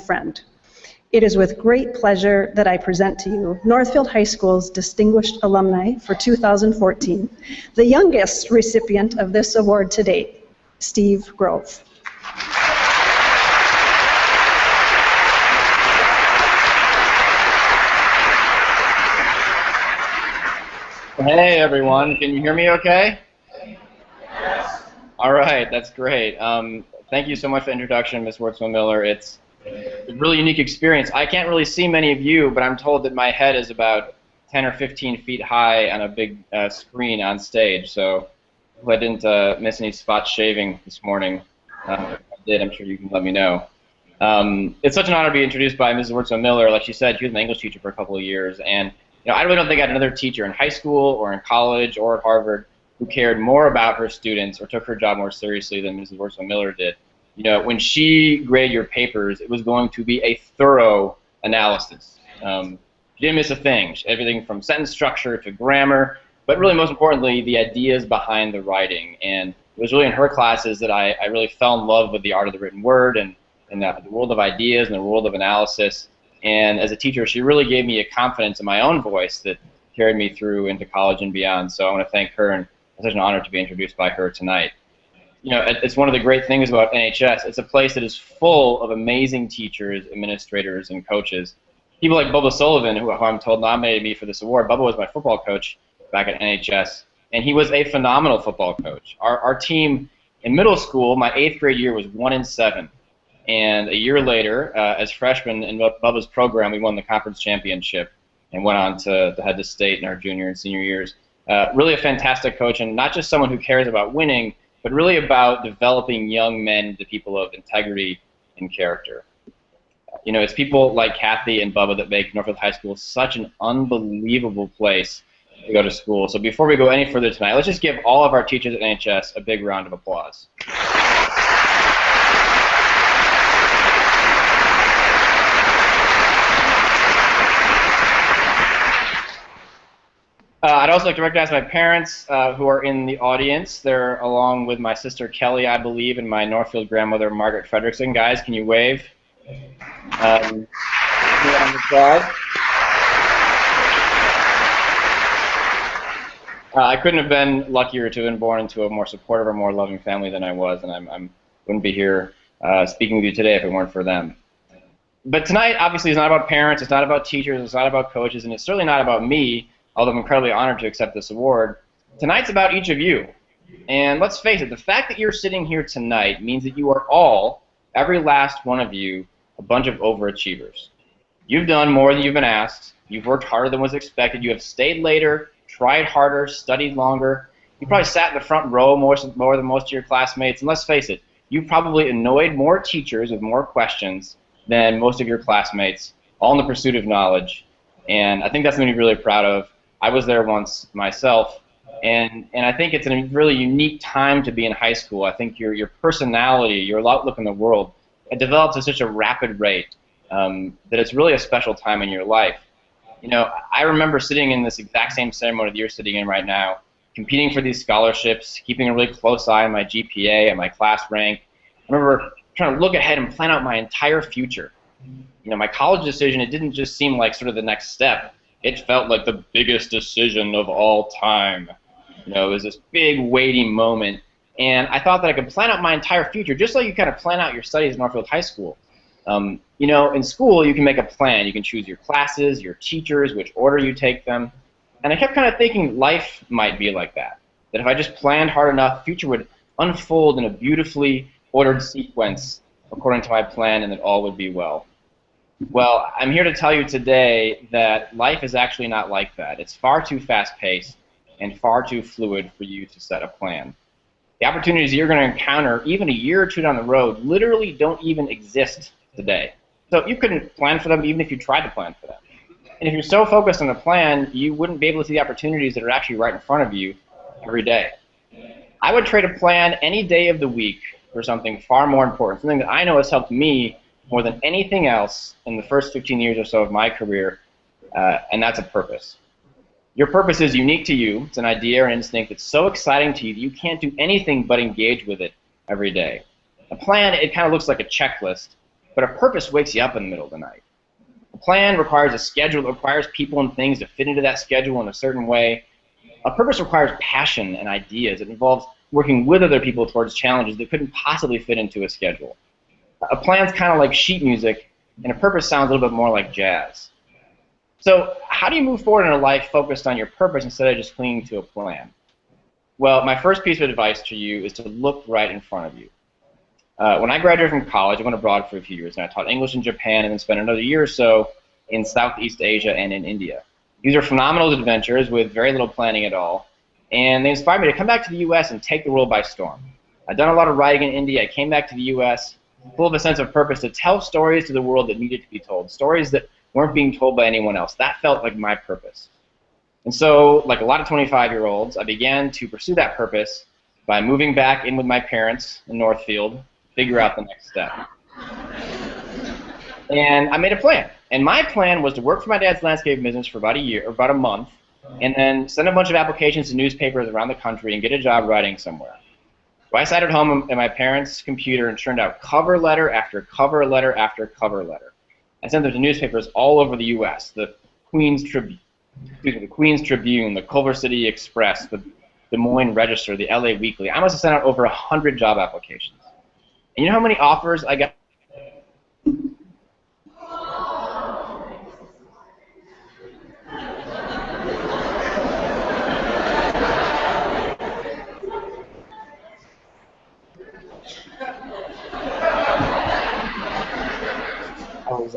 friend. It is with great pleasure that I present to you Northfield High School's Distinguished Alumni for 2014, the youngest recipient of this award to date, Steve Grove. Hey everyone, can you hear me okay? Yes. All right, that's great. Thank you so much for the introduction, Ms. Wurtzman-Miller. It's a really unique experience. I can't really see many of you, but I'm told that my head is about 10 or 15 feet high on a big screen on stage, so I didn't miss any spot shaving this morning. If I did, I'm sure you can let me know. It's such an honor to be introduced by Mrs. Wurtzman-Miller. Like she said, she was an English teacher for a couple of years, and I really don't think I had another teacher in high school or in college or at Harvard who cared more about her students or took her job more seriously than Mrs. Wurtzman-Miller did. When she graded your papers, it was going to be a thorough analysis. She didn't miss a thing. Everything from sentence structure to grammar, but really most importantly, the ideas behind the writing. And it was really in her classes that I really fell in love with the art of the written word and the world of ideas and the world of analysis. And as a teacher, she really gave me a confidence in my own voice that carried me through into college and beyond. So I want to thank her, and it's such an honor to be introduced by her tonight. It's one of the great things about NHS. It's a place that is full of amazing teachers, administrators, and coaches. People like Bubba Sullivan, who I'm told nominated me for this award. Bubba was my football coach back at NHS, and he was a phenomenal football coach. Our team in middle school, my 8th grade year, was 1-7. And a year later, as freshmen in Bubba's program, we won the conference championship and went on to head the state in our junior and senior years. Really a fantastic coach, and not just someone who cares about winning, but really about developing young men into people of integrity and character. It's people like Kathy and Bubba that make Northfield High School such an unbelievable place to go to school. So before we go any further tonight, let's just give all of our teachers at NHS a big round of applause. I'd also like to recognize my parents who are in the audience. They're along with my sister Kelly, I believe, and my Northfield grandmother Margaret Frederickson. Guys, can you wave? On the side. I couldn't have been luckier to have been born into a more supportive or more loving family than I was, and I wouldn't be here speaking with you today if it weren't for them. But tonight, obviously, is not about parents, it's not about teachers, it's not about coaches, and it's certainly not about me, although I'm incredibly honored to accept this award. Tonight's about each of you. And let's face it, the fact that you're sitting here tonight means that you are all, every last one of you, a bunch of overachievers. You've done more than you've been asked. You've worked harder than was expected. You have stayed later, tried harder, studied longer. You probably sat in the front row more than most of your classmates. And let's face it, you've probably annoyed more teachers with more questions than most of your classmates, all in the pursuit of knowledge. And I think that's something to be really proud of. I was there once myself, and I think it's a really unique time to be in high school. I think your personality, your outlook on the world, it develops at such a rapid rate that it's really a special time in your life. I remember sitting in this exact same ceremony that you're sitting in right now, competing for these scholarships, keeping a really close eye on my GPA and my class rank. I remember trying to look ahead and plan out my entire future. My college decision, it didn't just seem like sort of the next step. It felt like the biggest decision of all time. It was this big, weighty moment. And I thought that I could plan out my entire future, just like you kind of plan out your studies at Northfield High School. In school, you can make a plan. You can choose your classes, your teachers, which order you take them. And I kept kind of thinking life might be like that. That if I just planned hard enough, the future would unfold in a beautifully ordered sequence according to my plan, and that all would be well. Well, I'm here to tell you today that life is actually not like that. It's far too fast-paced and far too fluid for you to set a plan. The opportunities you're going to encounter even a year or two down the road literally don't even exist today. So you couldn't plan for them even if you tried to plan for them. And if you're so focused on a plan, you wouldn't be able to see the opportunities that are actually right in front of you every day. I would trade a plan any day of the week for something far more important, something that I know has helped me more than anything else in the first 15 years or so of my career, and that's a purpose. Your purpose is unique to you. It's an idea or an instinct that's so exciting to you that you can't do anything but engage with it every day. A plan, it kind of looks like a checklist, but a purpose wakes you up in the middle of the night. A plan requires a schedule. It requires people and things to fit into that schedule in a certain way. A purpose requires passion and ideas. It involves working with other people towards challenges that couldn't possibly fit into a schedule. A plan's kind of like sheet music, and a purpose sounds a little bit more like jazz. So how do you move forward in a life focused on your purpose instead of just clinging to a plan? Well, my first piece of advice to you is to look right in front of you. When I graduated from college, I went abroad for a few years, and I taught English in Japan and then spent another year or so in Southeast Asia and in India. These are phenomenal adventures with very little planning at all, and they inspired me to come back to the U.S. and take the world by storm. I'd done a lot of writing in India. I came back to the U.S. full of a sense of purpose to tell stories to the world that needed to be told, stories that weren't being told by anyone else. That felt like my purpose. And so, like a lot of 25-year-olds, I began to pursue that purpose by moving back in with my parents in Northfield, figure out the next step. And I made a plan. And my plan was to work for my dad's landscape business for about a year, or about a month, and then send a bunch of applications to newspapers around the country and get a job writing somewhere. So I sat at home at my parents' computer and churned out cover letter after cover letter after cover letter. I sent them to newspapers all over the U.S., the Queens Tribune, the Culver City Express, the Des Moines Register, the LA Weekly. I must have sent out over 100 job applications. And you know how many offers I got?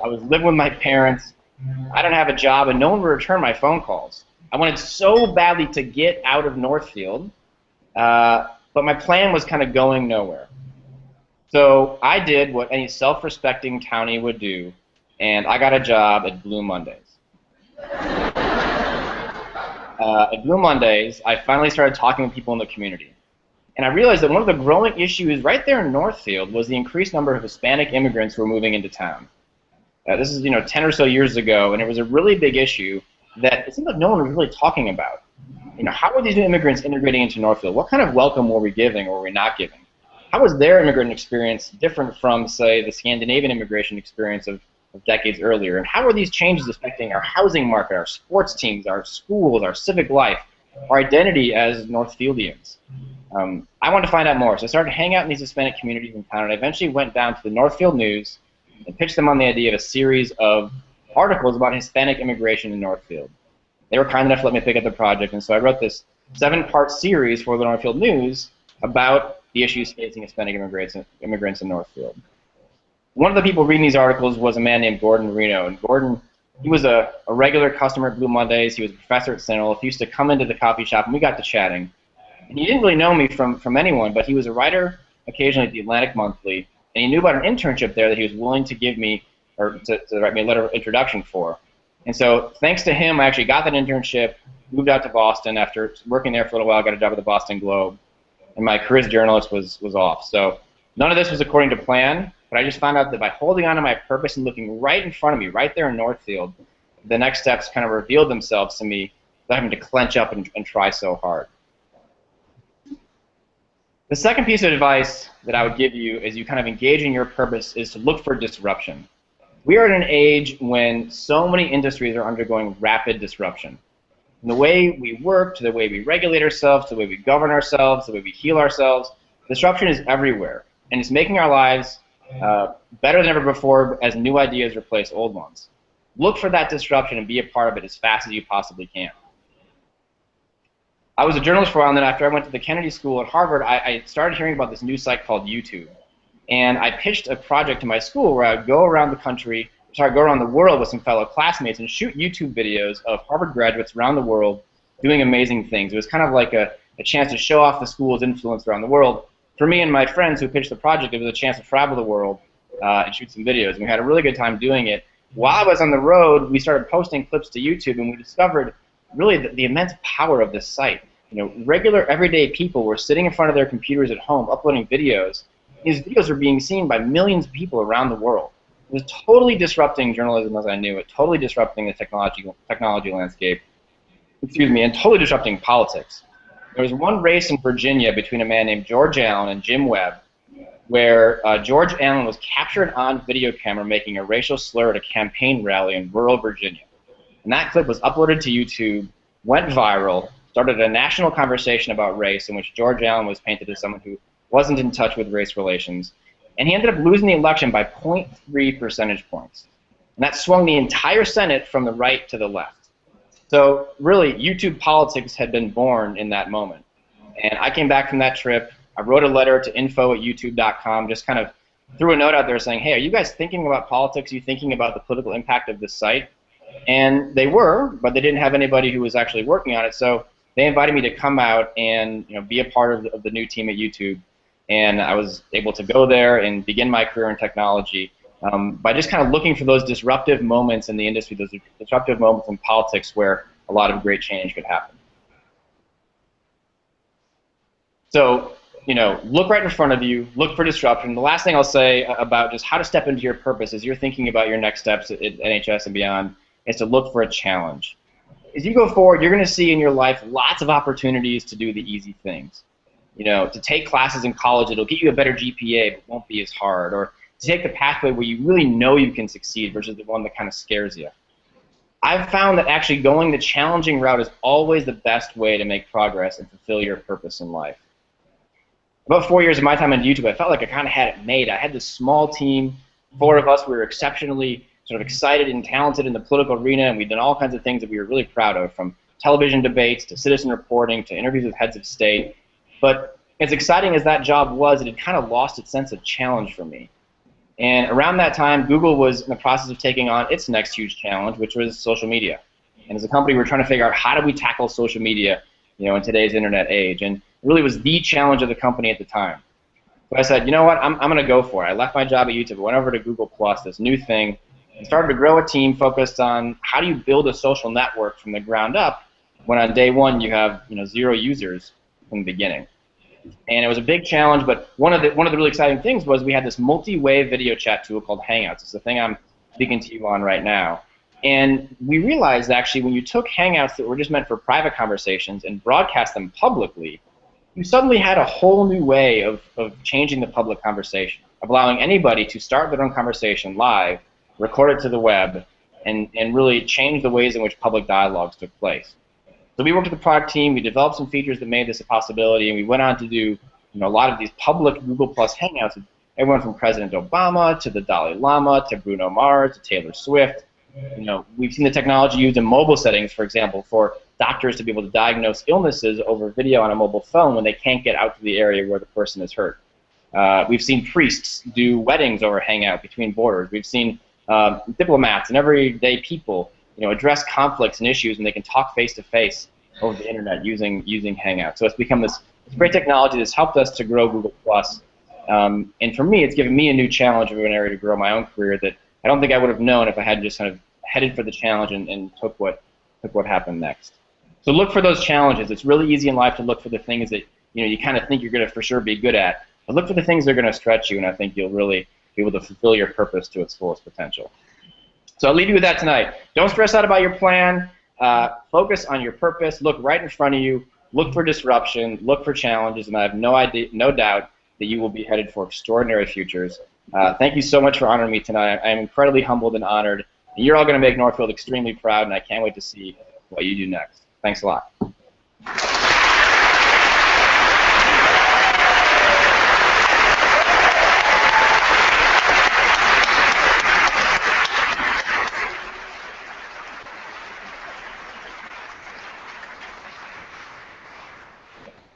I was living with my parents. I didn't have a job, and no one would return my phone calls. I wanted so badly to get out of Northfield, but my plan was kind of going nowhere. So I did what any self-respecting townie would do, and I got a job at Blue Mondays. At Blue Mondays, I finally started talking with people in the community. And I realized that one of the growing issues right there in Northfield was the increased number of Hispanic immigrants who were moving into town. This is 10 or so years ago, and it was a really big issue that it seemed like no one was really talking about. How were these new immigrants integrating into Northfield? What kind of welcome were we giving or were we not giving? How was their immigrant experience different from, say, the Scandinavian immigration experience of decades earlier? And how are these changes affecting our housing market, our sports teams, our schools, our civic life, our identity as Northfieldians? I wanted to find out more, so I started hanging out in these Hispanic communities in town, and I eventually went down to the Northfield News and pitched them on the idea of a series of articles about Hispanic immigration in Northfield. They were kind enough to let me pick up the project, and so I wrote this 7-part series for the Northfield News about the issues facing Hispanic immigrants in Northfield. One of the people reading these articles was a man named Gordon Reno, and Gordon, he was a regular customer at Blue Mondays. He was a professor at St. Olaf. He used to come into the coffee shop, and we got to chatting. And he didn't really know me from anyone, but he was a writer occasionally at the Atlantic Monthly, and he knew about an internship there that he was willing to give me, or to write me a letter of introduction for. And so thanks to him, I actually got that internship, moved out to Boston after working there for a little while, got a job at the Boston Globe, and my career as a journalist was off. So none of this was according to plan, but I just found out that by holding on to my purpose and looking right in front of me, right there in Northfield, the next steps kind of revealed themselves to me without having to clench up and try so hard. The second piece of advice that I would give you as you kind of engage in your purpose is to look for disruption. We are in an age when so many industries are undergoing rapid disruption. From the way we work, to the way we regulate ourselves, to the way we govern ourselves, the way we heal ourselves, disruption is everywhere. And it's making our lives better than ever before as new ideas replace old ones. Look for that disruption and be a part of it as fast as you possibly can. I was a journalist for a while, and then after I went to the Kennedy School at Harvard, I started hearing about this new site called YouTube. And I pitched a project to my school where I would go around the world with some fellow classmates and shoot YouTube videos of Harvard graduates around the world doing amazing things. It was kind of like a chance to show off the school's influence around the world. For me and my friends who pitched the project, it was a chance to travel the world and shoot some videos. And we had a really good time doing it. While I was on the road, we started posting clips to YouTube, and we discovered really the immense power of this site. Regular, everyday people were sitting in front of their computers at home uploading videos. These videos were being seen by millions of people around the world. It was totally disrupting journalism as I knew it, totally disrupting the technology landscape, and totally disrupting politics. There was one race in Virginia between a man named George Allen and Jim Webb, where George Allen was captured on video camera making a racial slur at a campaign rally in rural Virginia. And that clip was uploaded to YouTube, went viral, started a national conversation about race in which George Allen was painted as someone who wasn't in touch with race relations. And he ended up losing the election by 0.3 percentage points. And that swung the entire Senate from the right to the left. So really, YouTube politics had been born in that moment. And I came back from that trip. I wrote a letter to info@youtube.com, just kind of threw a note out there saying, hey, are you guys thinking about politics? Are you thinking about the political impact of this site? And they were, but they didn't have anybody who was actually working on it. So they invited me to come out and be a part of the new team at YouTube. And I was able to go there and begin my career in technology by just kind of looking for those disruptive moments in the industry, those disruptive moments in politics where a lot of great change could happen. So, look right in front of you, look for disruption. The last thing I'll say about just how to step into your purpose as you're thinking about your next steps at NHS and beyond is to look for a challenge. As you go forward, you're going to see in your life lots of opportunities to do the easy things. To take classes in college, it'll get you a better GPA, but won't be as hard. Or to take the pathway where you really know you can succeed versus the one that kind of scares you. I've found that actually going the challenging route is always the best way to make progress and fulfill your purpose in life. About 4 years of my time on YouTube, I felt like I kind of had it made. I had this small team, 4 of us. We were exceptionally sort of excited and talented in the political arena, and we'd done all kinds of things that we were really proud of, from television debates to citizen reporting to interviews with heads of state. But as exciting as that job was, it had kind of lost its sense of challenge for me. And around that time, Google was in the process of taking on its next huge challenge, which was social media. And as a company, we were trying to figure out how do we tackle social media, in today's internet age. And it really was the challenge of the company at the time. So I said, you know what, I'm going to go for it. I left my job at YouTube, went over to Google+, this new thing, and started to grow a team focused on how do you build a social network from the ground up when on day one you have 0 users from the beginning. And it was a big challenge, but one of the really exciting things was we had this multi-way video chat tool called Hangouts. It's the thing I'm speaking to you on right now. And we realized actually when you took Hangouts that were just meant for private conversations and broadcast them publicly, you suddenly had a whole new way of changing the public conversation, of allowing anybody to start their own conversation live, record it to the web, and really change the ways in which public dialogues took place. So we worked with the product team, we developed some features that made this a possibility, and we went on to do a lot of these public Google+ Hangouts with everyone from President Obama to the Dalai Lama to Bruno Mars to Taylor Swift. We've seen the technology used in mobile settings, for example, for doctors to be able to diagnose illnesses over video on a mobile phone when they can't get out to the area where the person is hurt. We've seen priests do weddings over Hangout between borders. We've seen diplomats and everyday people address conflicts and issues, and they can talk face-to-face over the internet using Hangout. So it's become this great technology that's helped us to grow Google+. And for me, it's given me a new challenge of an area to grow my own career that I don't think I would have known if I hadn't just kind of headed for the challenge and took what happened next. So look for those challenges. It's really easy in life to look for the things that you kind of think you're going to for sure be good at. But look for the things that are going to stretch you, and I think you'll really be able to fulfill your purpose to its fullest potential. So I'll leave you with that tonight. Don't stress out about your plan. Focus on your purpose. Look right in front of you. Look for disruption. Look for challenges, and I have no doubt that you will be headed for extraordinary futures. Thank you so much for honoring me tonight. I am incredibly humbled and honored. And you're all going to make Northfield extremely proud, and I can't wait to see what you do next. Thanks a lot.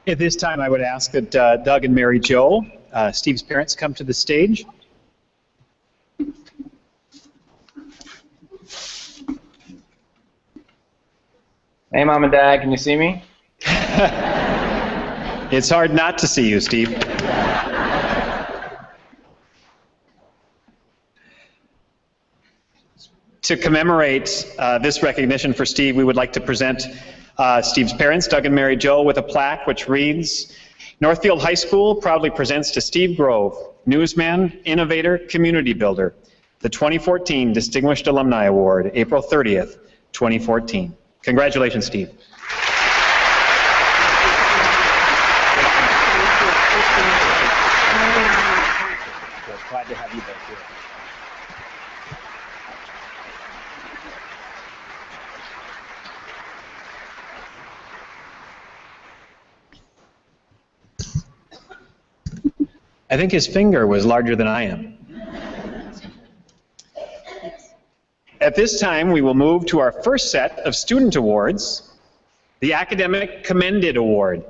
At this time, I would ask that Doug and Mary Jo, Steve's parents, come to the stage. Hey, Mom and Dad, can you see me? It's hard not to see you, Steve. To commemorate this recognition for Steve, we would like to present Steve's parents, Doug and Mary Jo, with a plaque which reads, Northfield High School proudly presents to Steve Grove, newsman, innovator, community builder, the 2014 Distinguished Alumni Award, April 30th, 2014. Congratulations, Steve. I think his finger was larger than I am. At this time, we will move to our first set of student awards, the Academic Commended Award.